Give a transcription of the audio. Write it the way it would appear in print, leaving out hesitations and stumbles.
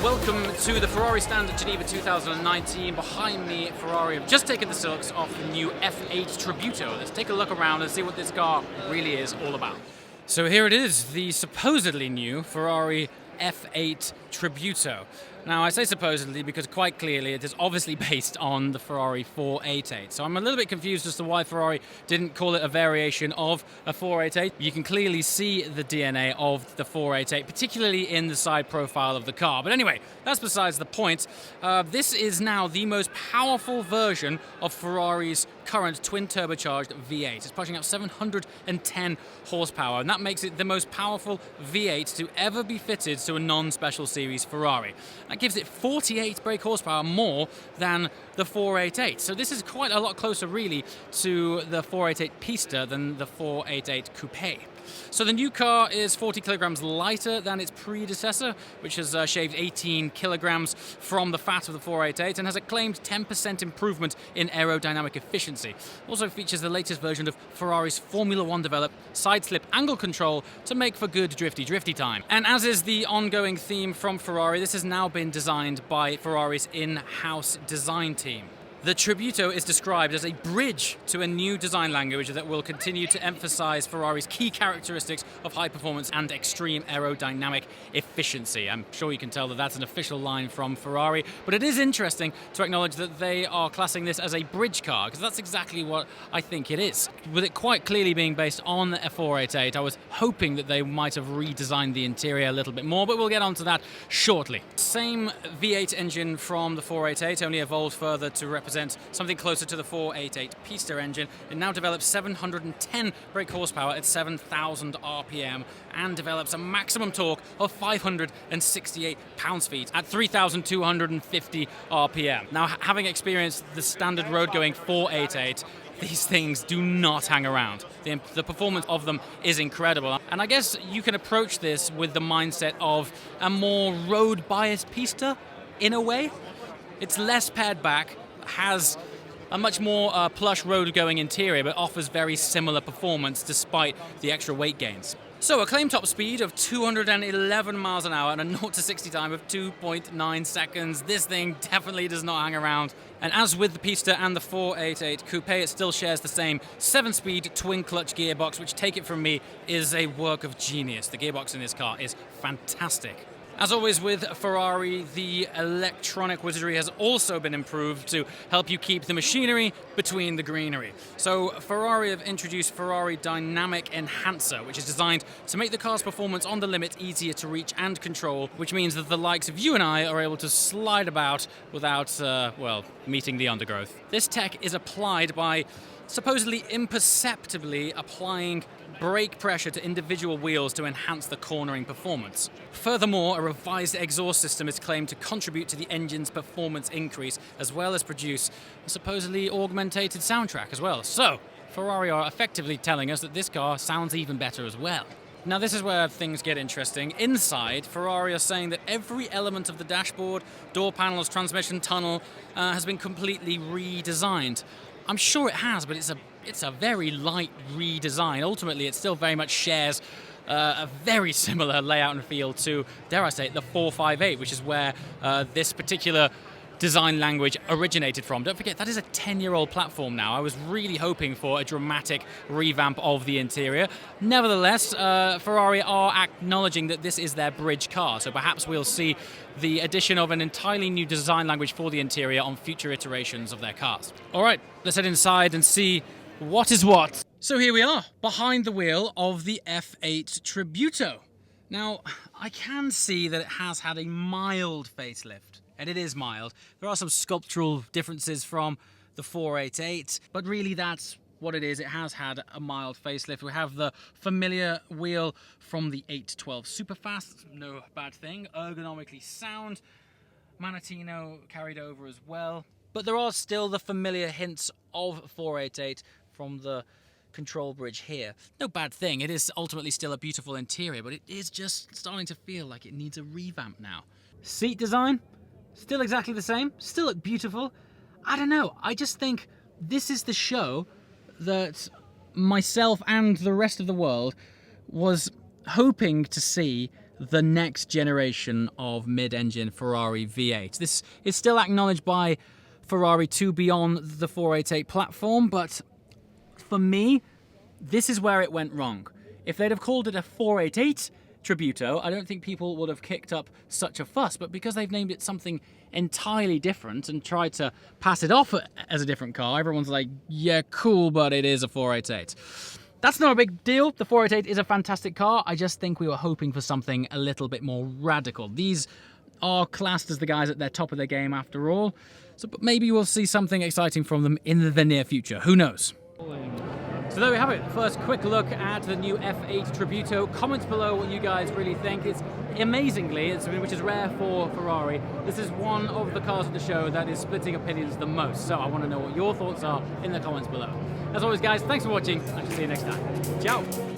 Welcome to the Ferrari stand at Geneva 2019. Behind me, Ferrari have just taken the silks off the new F8 Tributo. Let's take a look around and see what this car really is all about. So here it is, the supposedly new Ferrari F8 Tributo. Now, I say supposedly because quite clearly it is obviously based on the Ferrari 488. So I'm a little bit confused as to why Ferrari didn't call it a variation of a 488. You can clearly see the DNA of the 488, particularly in the side profile of the car. But anyway, that's besides the point. This is now the most powerful version of Ferrari's current twin-turbocharged V8. It's pushing out 710 horsepower, and that makes it the most powerful V8 to ever be fitted to a non-special series Ferrari. That gives it 48 brake horsepower more than the 488. So this is quite a lot closer, really, to the 488 Pista than the 488 Coupe. So the new car is 40 kilograms lighter than its predecessor, which has shaved 18 kilograms from the fat of the 488 and has a claimed 10% improvement in aerodynamic efficiency. Also features the latest version of Ferrari's Formula One developed side slip angle control to make for good drifty time. And as is the ongoing theme from Ferrari, this has now been designed by Ferrari's in-house design team. The Tributo is described as a bridge to a new design language that will continue to emphasize Ferrari's key characteristics of high performance and extreme aerodynamic efficiency. I'm sure you can tell that that's an official line from Ferrari, but it is interesting to acknowledge that they are classing this as a bridge car, because that's exactly what I think it is. With it quite clearly being based on a 488, I was hoping that they might have redesigned the interior a little bit more, but we'll get onto that shortly. Same V8 engine from the 488, only evolved further to represent something closer to the 488 Pista engine. It now develops 710 brake horsepower at 7,000 RPM and develops a maximum torque of 568 pounds-feet at 3,250 RPM. Now, having experienced the standard road-going 488, these things do not hang around. The performance of them is incredible. And I guess you can approach this with the mindset of a more road-biased Pista, in a way. It's less pared back, has a much more plush road-going interior, but offers very similar performance despite the extra weight gains. So a claim top speed of 211 miles an hour and a 0 to 60 time of 2.9 seconds. This thing definitely does not hang around. And as with the Pista and the 488 Coupe, it still shares the same 7-speed twin-clutch gearbox, which, take it from me, is a work of genius. The gearbox in this car is fantastic. As always with Ferrari, the electronic wizardry has also been improved to help you keep the machinery between the greenery. So Ferrari have introduced Ferrari Dynamic Enhancer, which is designed to make the car's performance on the limit easier to reach and control, which means that the likes of you and I are able to slide about without, meeting the undergrowth. This tech is applied by supposedly imperceptibly applying brake pressure to individual wheels to enhance the cornering performance. Furthermore, a revised exhaust system is claimed to contribute to the engine's performance increase, as well as produce a supposedly augmented soundtrack as well. So, Ferrari are effectively telling us that this car sounds even better as well. Now, this is where things get interesting. Inside, Ferrari are saying that every element of the dashboard, door panels, transmission tunnel has been completely redesigned. I'm sure it has, but it's a very light redesign. Ultimately, it still very much shares a very similar layout and feel to, dare I say it, the 458, which is where this particular design language originated from. Don't forget, that is a 10-year-old platform now. I was really hoping for a dramatic revamp of the interior. Nevertheless, Ferrari are acknowledging that this is their bridge car, so perhaps we'll see the addition of an entirely new design language for the interior on future iterations of their cars. All right, let's head inside and see what is what. So here we are, behind the wheel of the F8 Tributo. Now, I can see that it has had a mild facelift. And it is mild. There are some sculptural differences from the 488, but really that's what it is. It has had a mild facelift. We have the familiar wheel from the 812 Superfast, no bad thing, ergonomically sound. Manatino carried over as well. But there are still the familiar hints of 488 from the control bridge here. No bad thing, it is ultimately still a beautiful interior, but it is just starting to feel like it needs a revamp now. Seat design, still exactly the same, still look beautiful. I don't know, I just think this is the show that myself and the rest of the world was hoping to see the next generation of mid-engine Ferrari V8. This is still acknowledged by Ferrari to be on the 488 platform, but for me, this is where it went wrong. If they'd have called it a 488 Tributo, I don't think people would have kicked up such a fuss, but because they've named it something entirely different and tried to pass it off as a different car, everyone's like, yeah, cool, but it is a 488. That's not a big deal. The 488 is a fantastic car. I just think we were hoping for something a little bit more radical. These are classed as the guys at their top of their game after all. So maybe we'll see something exciting from them in the near future. Who knows? So there we have it. First quick look at the new F8 Tributo. Comments below what you guys really think. It's amazingly, which is rare for Ferrari, this is one of the cars at the show that is splitting opinions the most. So I want to know what your thoughts are in the comments below. As always guys, thanks for watching. I shall see you next time. Ciao!